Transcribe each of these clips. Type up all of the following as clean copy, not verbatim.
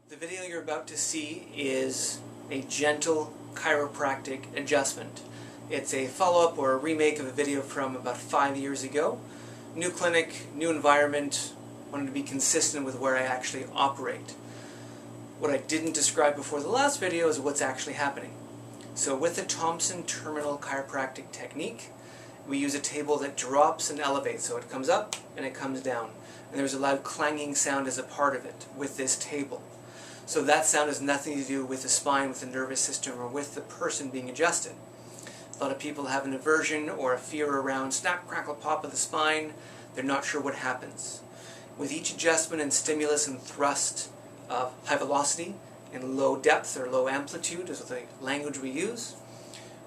The video you're about to see is a gentle chiropractic adjustment. It's a follow-up or a remake of a video from about 5 years ago. New clinic, new environment, wanted to be consistent with where I actually operate. What I didn't describe before the last video is what's actually happening. So with the Thompson terminal chiropractic technique, we use a table that drops and elevates, so it comes up and it comes down. And there's a loud clanging sound as a part of it with this table. So that sound has nothing to do with the spine, with the nervous system, or with the person being adjusted. A lot of people have an aversion or a fear around snap, crackle, pop of the spine. They're not sure what happens. With each adjustment and stimulus and thrust of high velocity and low depth or low amplitude is the language we use,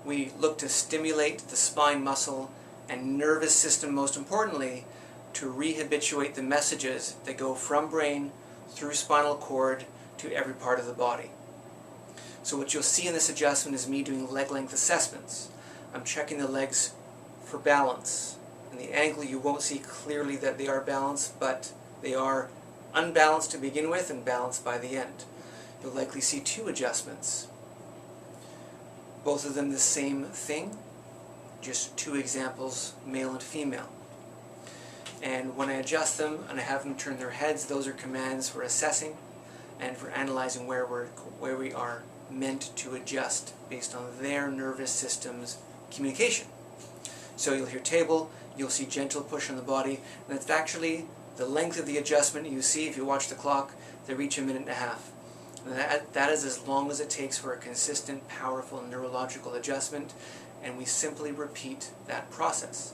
we look to stimulate the spine muscle and nervous system, most importantly, to rehabituate the messages that go from brain through spinal cord to every part of the body. So what you'll see in this adjustment is me doing leg length assessments. I'm checking the legs for balance. In the angle you won't see clearly that they are balanced, but they are unbalanced to begin with and balanced by the end. You'll likely see two adjustments. Both of them the same thing, just two examples, male and female. And when I adjust them and I have them turn their heads, those are commands for assessing and for analyzing where we are meant to adjust based on their nervous system's communication. So you'll hear table, you'll see gentle push on the body, and it's actually the length of the adjustment you see if you watch the clock. They reach 1.5 minutes. And that is as long as it takes for a consistent, powerful neurological adjustment, and we simply repeat that process.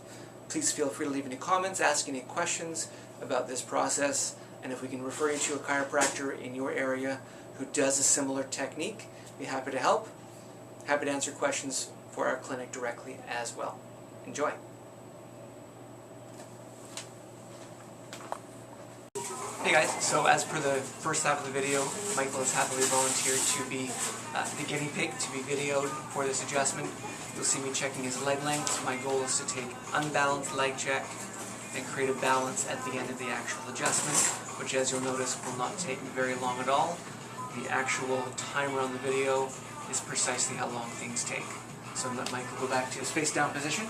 Please feel free to leave any comments, ask any questions about this process, and if we can refer you to a chiropractor in your area who does a similar technique, be happy to help. Happy to answer questions for our clinic directly as well. Enjoy. Hey guys, so as per the first half of the video, Michael has happily volunteered to be the guinea pig, to be videoed for this adjustment. You'll see me checking his leg length. My goal is to take unbalanced leg check and create a balance at the end of the actual adjustment, which, as you'll notice, will not take very long at all. The actual timer on the video is precisely how long things take. So let Michael go back to his face down position.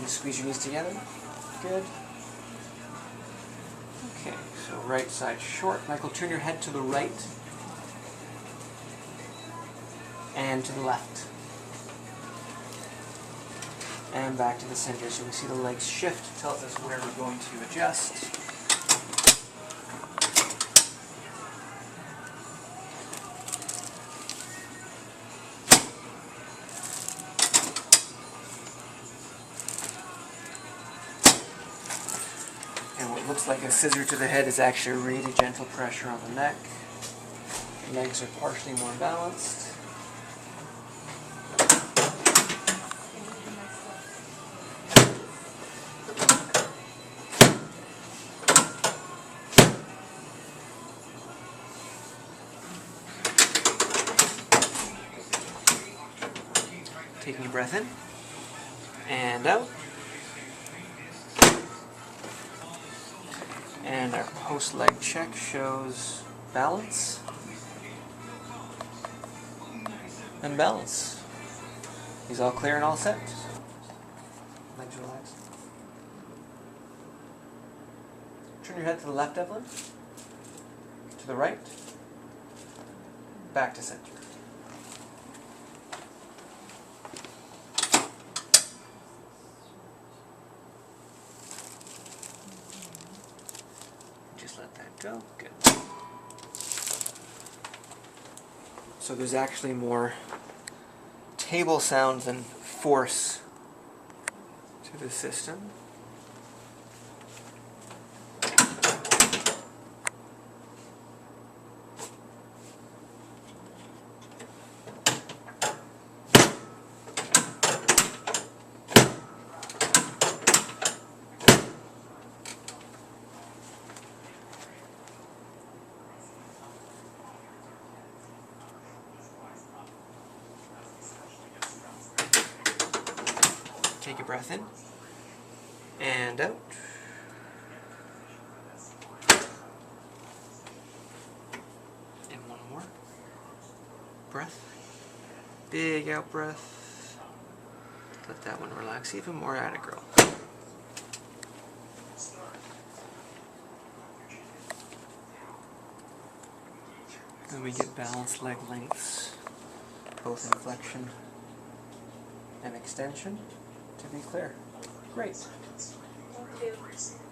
You squeeze your knees together. Good. Okay, so right side short. Michael, turn your head to the right and to the left. And back to the center. So we see the legs shift, tells us where we're going to adjust. And what looks like a scissor to the head is actually really gentle pressure on the neck. The legs are partially more balanced. Taking a breath in and out. And our post-leg check shows balance and balance. He's all clear and all set. Legs relaxed. Turn your head to the left, Evelyn. To the right. Back to center. Just let that go. Good. So there's actually more table sound than force to the system. Take a breath in And out. And one more. Breath. Big out breath. Let that one relax even more. Atta girl. And we get balanced leg lengths, both in flexion and extension, to be clear. Great. Thank you.